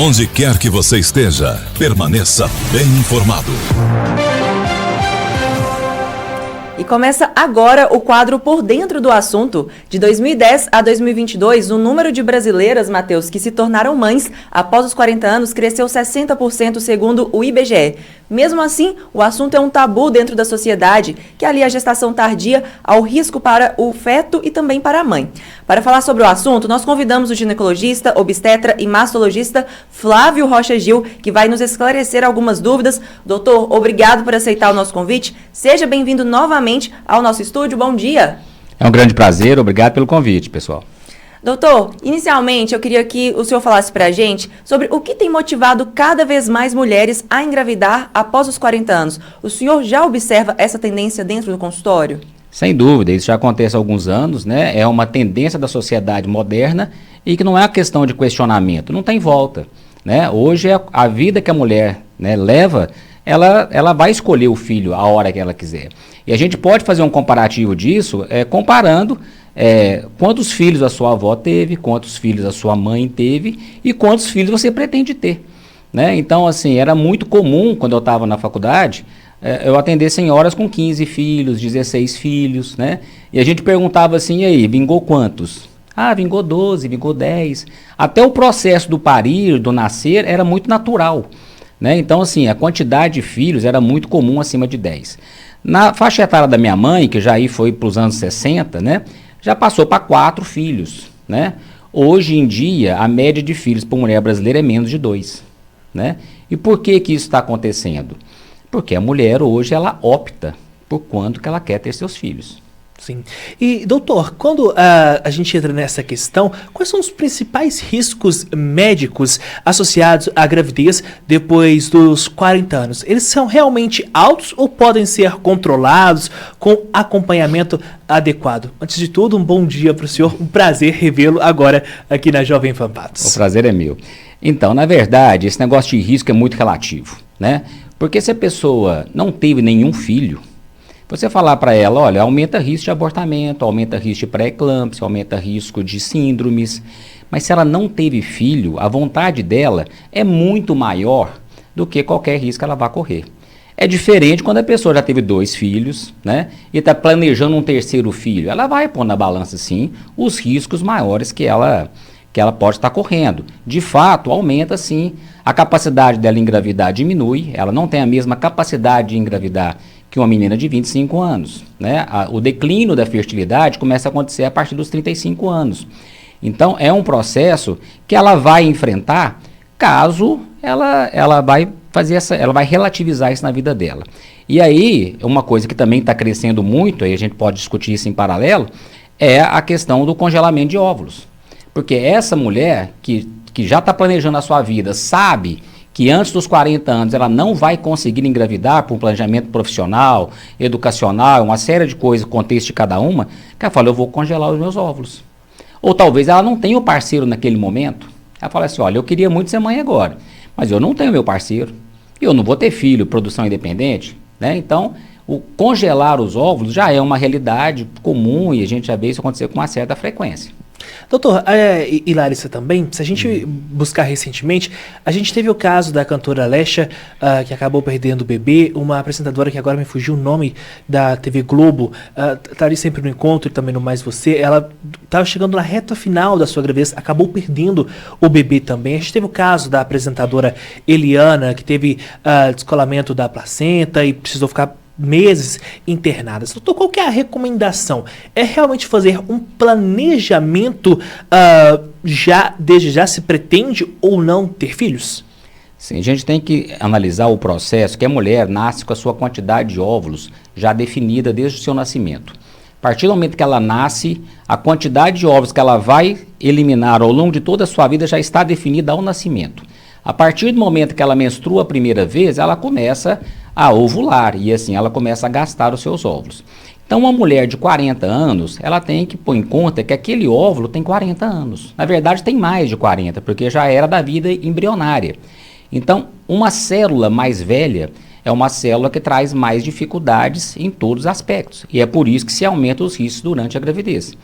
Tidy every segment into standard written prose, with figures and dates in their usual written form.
Onde quer que você esteja, permaneça bem informado. E começa agora o quadro Por Dentro do Assunto. De 2010 a 2022, o número de brasileiras, Matheus, que se tornaram mães após os 40 anos cresceu 60% segundo o IBGE. Mesmo assim, o assunto é um tabu dentro da sociedade, que alia a gestação tardia ao risco para o feto e também para a mãe. Para falar sobre o assunto, nós convidamos o ginecologista, obstetra e mastologista Flávio Rocha Gil, que vai nos esclarecer algumas dúvidas. Doutor, obrigado por aceitar o nosso convite. Seja bem-vindo novamente ao nosso estúdio. Bom dia. É um grande prazer, obrigado pelo convite, pessoal. Doutor, inicialmente eu queria que o senhor falasse para a gente sobre o que tem motivado cada vez mais mulheres a engravidar após os 40 anos. O senhor já observa essa tendência dentro do consultório? Sem dúvida, isso já acontece há alguns anos, né? É uma tendência da sociedade moderna e que não é uma questão de questionamento, não tem volta, né? Hoje a vida que a mulher, né, leva, ela vai escolher o filho a hora que ela quiser. E a gente pode fazer um comparativo disso comparando quantos filhos a sua avó teve, quantos filhos a sua mãe teve e quantos filhos você pretende ter, né? Então, assim, era muito comum, quando eu estava na faculdade, eu atender senhoras com 15 filhos, 16 filhos, né? E a gente perguntava assim, e aí, vingou quantos? Ah, vingou 12, vingou 10. Até o processo do parir, do nascer, era muito natural, né? Então, assim, a quantidade de filhos era muito comum, acima de 10. Na faixa etária da minha mãe, que já aí foi para os anos 60, né? Já passou para 4 filhos, né? Hoje em dia, a média de filhos por mulher brasileira é menos de 2, né? E por que isso está acontecendo? Porque a mulher hoje, ela opta por quando que ela quer ter seus filhos. Sim. E, doutor, quando a gente entra nessa questão, quais são os principais riscos médicos associados à gravidez depois dos 40 anos? Eles são realmente altos ou podem ser controlados com acompanhamento adequado? Antes de tudo, um bom dia para o senhor, um prazer revê-lo agora aqui na Jovem Pan Patos. O prazer é meu. Então, na verdade, esse negócio de risco é muito relativo, né? Porque se a pessoa não teve nenhum filho, você falar para ela, olha, aumenta risco de abortamento, aumenta risco de pré-eclâmpsia, aumenta risco de síndromes, mas se ela não teve filho, a vontade dela é muito maior do que qualquer risco que ela vá correr. É diferente quando a pessoa já teve 2 filhos, né, e está planejando um 3º filho. Ela vai pôr na balança, sim, os riscos maiores que ela pode estar correndo. De fato, aumenta, sim, a capacidade dela engravidar diminui, ela não tem a mesma capacidade de engravidar que uma menina de 25 anos, né? O declínio da fertilidade começa a acontecer a partir dos 35 anos. Então, é um processo que ela vai enfrentar caso ela vai ela vai relativizar isso na vida dela. E aí, uma coisa que também está crescendo muito, aí a gente pode discutir isso em paralelo, é a questão do congelamento de óvulos. Porque essa mulher que já está planejando a sua vida, sabe que antes dos 40 anos ela não vai conseguir engravidar por um planejamento profissional, educacional, uma série de coisas, contexto de cada uma, que ela fala, eu vou congelar os meus óvulos. Ou talvez ela não tenha o parceiro naquele momento. Ela fala assim, olha, eu queria muito ser mãe agora, mas eu não tenho meu parceiro, e eu não vou ter filho, produção independente, né? Então, o congelar os óvulos já é uma realidade comum e a gente já vê isso acontecer com uma certa frequência. Doutor, e Larissa também, se a gente buscar recentemente, a gente teve o caso da cantora Alexa, que acabou perdendo o bebê, uma apresentadora que agora me fugiu o nome da TV Globo, tá ali sempre no encontro e também no Mais Você, ela estava chegando na reta final da sua gravidez, acabou perdendo o bebê também. A gente teve o caso da apresentadora Eliana, que teve descolamento da placenta e precisou ficar meses internadas. Doutor, qual que é a recomendação? É realmente fazer um planejamento desde já se pretende ou não ter filhos? Sim, a gente tem que analisar o processo que a mulher nasce com a sua quantidade de óvulos já definida desde o seu nascimento. A partir do momento que ela nasce, a quantidade de óvulos que ela vai eliminar ao longo de toda a sua vida já está definida ao nascimento. A partir do momento que ela menstrua a primeira vez, ela começa a ovular e assim ela começa a gastar os seus óvulos. Então, uma mulher de 40 anos, ela tem que pôr em conta que aquele óvulo tem 40 anos. Na verdade, tem mais de 40, porque já era da vida embrionária. Então, uma célula mais velha é uma célula que traz mais dificuldades em todos os aspectos. E é por isso que se aumenta os riscos durante a gravidez.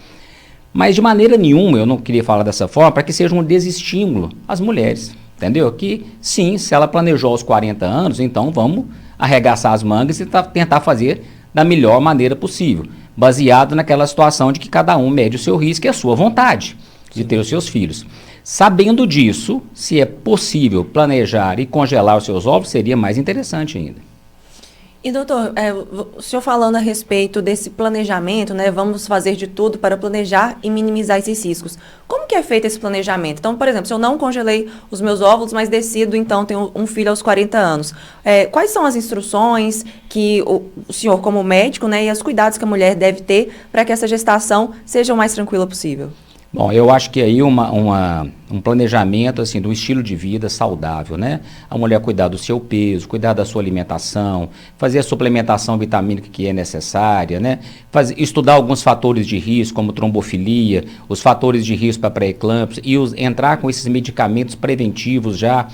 Mas de maneira nenhuma, eu não queria falar dessa forma, para que seja um desestímulo às mulheres. entendeu? Que sim, se ela planejou aos 40 anos, então vamos arregaçar as mangas e tentar fazer da melhor maneira possível, baseado naquela situação de que cada um mede o seu risco e a sua vontade de ter os seus filhos. Sabendo disso, se é possível planejar e congelar os seus ovos, seria mais interessante ainda. E doutor, o senhor falando a respeito desse planejamento, né, vamos fazer de tudo para planejar e minimizar esses riscos. Como que é feito esse planejamento? Então, por exemplo, se eu não congelei os meus óvulos, mas decido então ter um filho aos 40 anos, quais são as instruções que o senhor como médico, né, e os cuidados que a mulher deve ter para que essa gestação seja o mais tranquila possível? Bom, eu acho que aí um planejamento assim, do estilo de vida saudável, né? A mulher cuidar do seu peso, cuidar da sua alimentação, fazer a suplementação vitamínica que é necessária, né? Estudar alguns fatores de risco, como trombofilia, os fatores de risco para pré-eclâmpsia e entrar com esses medicamentos preventivos já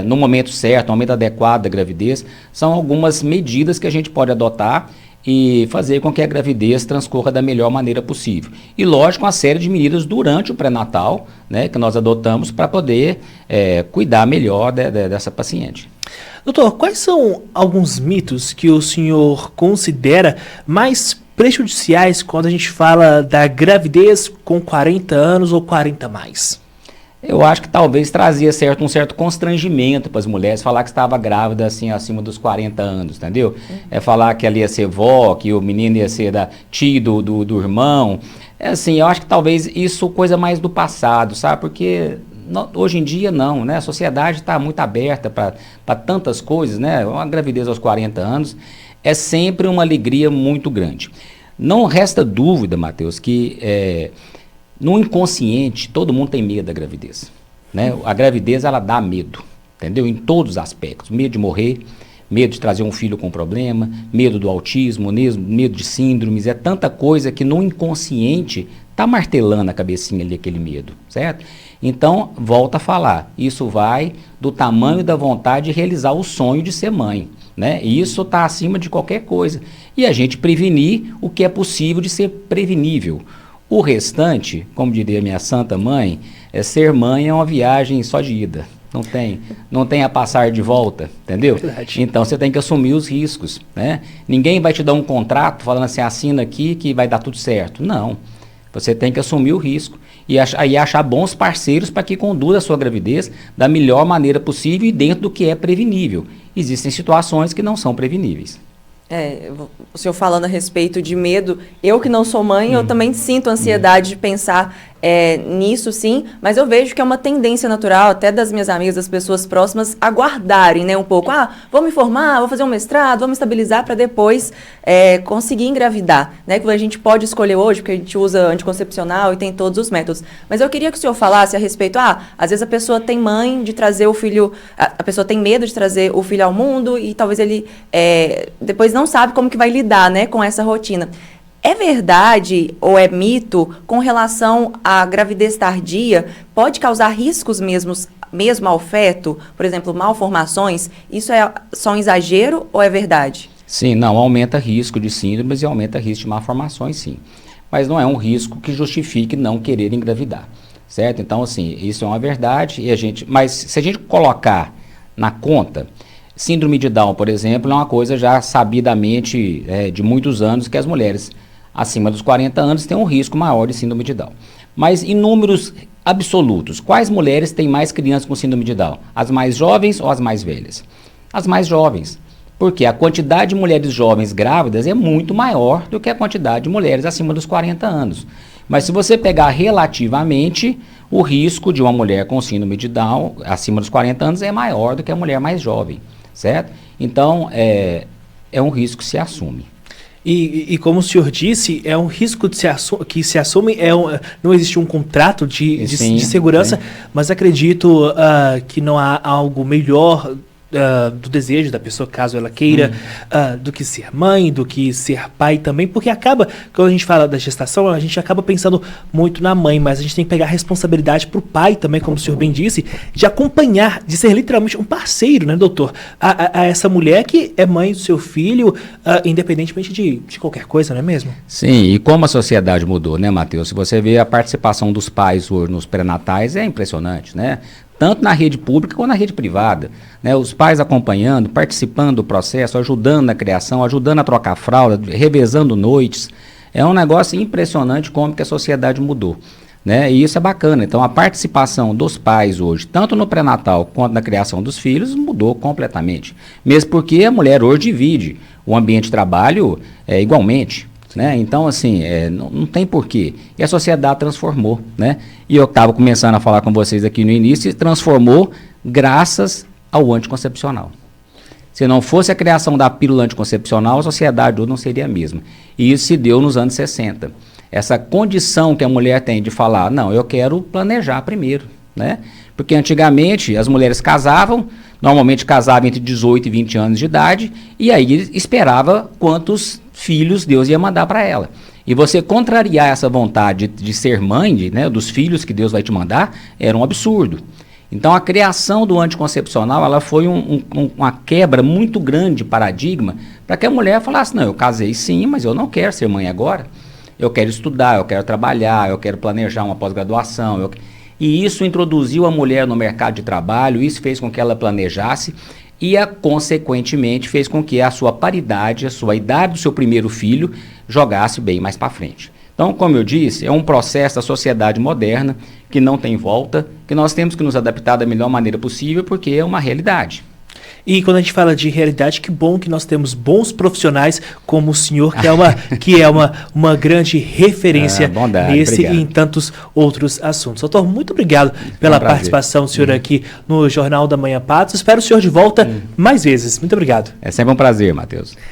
no momento certo, no momento adequado da gravidez, são algumas medidas que a gente pode adotar e fazer com que a gravidez transcorra da melhor maneira possível. E, lógico, uma série de medidas durante o pré-natal, né, que nós adotamos para poder cuidar melhor dessa paciente. Doutor, quais são alguns mitos que o senhor considera mais prejudiciais quando a gente fala da gravidez com 40 anos ou 40 mais? Eu acho que talvez trazia um certo constrangimento para as mulheres falar que estava grávida assim acima dos 40 anos, entendeu? Falar que ela ia ser vó, que o menino ia ser da tia do irmão. Assim, eu acho que talvez isso coisa mais do passado, sabe? Porque hoje em dia não, né? A sociedade está muito aberta para tantas coisas, né? Uma gravidez aos 40 anos é sempre uma alegria muito grande. Não resta dúvida, Matheus, que no inconsciente, todo mundo tem medo da gravidez, né? A gravidez, ela dá medo, entendeu? Em todos os aspectos. Medo de morrer, medo de trazer um filho com problema, medo do autismo, medo de síndromes. É tanta coisa que no inconsciente está martelando a cabecinha ali, aquele medo, certo? Então, volta a falar, isso vai do tamanho da vontade de realizar o sonho de ser mãe, né? E isso está acima de qualquer coisa. E a gente prevenir o que é possível de ser prevenível. O restante, como diria minha santa mãe, ser mãe é uma viagem só de ida. Não tem a passar de volta, entendeu? Verdade. Então você tem que assumir os riscos, né? Ninguém vai te dar um contrato falando assim, assina aqui que vai dar tudo certo. Não. Você tem que assumir o risco e achar bons parceiros para que conduza a sua gravidez da melhor maneira possível e dentro do que é prevenível. Existem situações que não são preveníveis. O senhor falando a respeito de medo, eu que não sou mãe, eu também sinto ansiedade de pensar nisso, sim, mas eu vejo que é uma tendência natural, até das minhas amigas, das pessoas próximas, aguardarem, né, um pouco. Vou me formar, vou fazer um mestrado, vou me estabilizar para depois conseguir engravidar, né, que a gente pode escolher hoje, porque a gente usa anticoncepcional e tem todos os métodos. Mas eu queria que o senhor falasse a respeito, às vezes a pessoa tem mãe de trazer o filho, a pessoa tem medo de trazer o filho ao mundo e talvez ele depois não sabe como que vai lidar, né, com essa rotina. É verdade ou é mito com relação à gravidez tardia? Pode causar riscos mesmo ao feto? Por exemplo, malformações? Isso é só um exagero ou é verdade? Sim, não, aumenta risco de síndromes e aumenta risco de malformações, sim. Mas não é um risco que justifique não querer engravidar, certo? Então, assim, isso é uma verdade, mas se a gente colocar na conta, síndrome de Down, por exemplo, é uma coisa já sabidamente de muitos anos que as mulheres acima dos 40 anos têm um risco maior de síndrome de Down. Mas em números absolutos, quais mulheres têm mais crianças com síndrome de Down? As mais jovens ou as mais velhas? As mais jovens. Porque a quantidade de mulheres jovens grávidas é muito maior do que a quantidade de mulheres acima dos 40 anos. Mas se você pegar relativamente, o risco de uma mulher com síndrome de Down acima dos 40 anos é maior do que a mulher mais jovem, certo? Então, é um risco que se assume. E como o senhor disse, é um risco que se assume, não existe um contrato de segurança, mas acredito que não há algo melhor do desejo da pessoa, caso ela queira, do que ser mãe, do que ser pai também, porque quando a gente fala da gestação, a gente acaba pensando muito na mãe, mas a gente tem que pegar a responsabilidade pro pai também, como o senhor bem disse, de acompanhar, de ser literalmente um parceiro, né, doutor, a essa mulher que é mãe do seu filho, independentemente de qualquer coisa, não é mesmo? Sim, e como a sociedade mudou, né, Matheus? Se você vê a participação dos pais hoje nos pré-natais, é impressionante, né? tanto na rede pública quanto na rede privada, né? Os pais acompanhando, participando do processo, ajudando na criação, ajudando a trocar fralda, revezando noites. É um negócio impressionante como que a sociedade mudou, né? E isso é bacana. Então, a participação dos pais hoje, tanto no pré-natal quanto na criação dos filhos, mudou completamente. Mesmo porque a mulher hoje divide o ambiente de trabalho igualmente, né? Então, assim, não tem porquê. E a sociedade transformou, né? E eu estava começando a falar com vocês aqui no início, e transformou graças ao anticoncepcional. Se não fosse a criação da pílula anticoncepcional, a sociedade hoje não seria a mesma. E isso se deu nos anos 60. Essa condição que a mulher tem de falar, não, eu quero planejar primeiro, né? Porque antigamente as mulheres casavam, normalmente casavam entre 18 e 20 anos de idade, e aí esperava quantos filhos Deus ia mandar para ela. E você contrariar essa vontade de ser mãe, né, dos filhos que Deus vai te mandar, era um absurdo. Então a criação do anticoncepcional, ela foi uma quebra muito grande de paradigma, para que a mulher falasse, não, eu casei sim, mas eu não quero ser mãe agora. Eu quero estudar, eu quero trabalhar, eu quero planejar uma pós-graduação. E isso introduziu a mulher no mercado de trabalho, isso fez com que ela planejasse e, consequentemente, fez com que a sua paridade, a sua idade do seu primeiro filho, jogasse bem mais para frente. Então, como eu disse, é um processo da sociedade moderna que não tem volta, que nós temos que nos adaptar da melhor maneira possível, porque é uma realidade. E quando a gente fala de realidade, que bom que nós temos bons profissionais como o senhor, que é uma grande referência nesse e em tantos outros assuntos. Doutor, muito obrigado pela participação do senhor aqui no Jornal da Manhã Patos. Espero o senhor de volta mais vezes. Muito obrigado. É sempre um prazer, Matheus.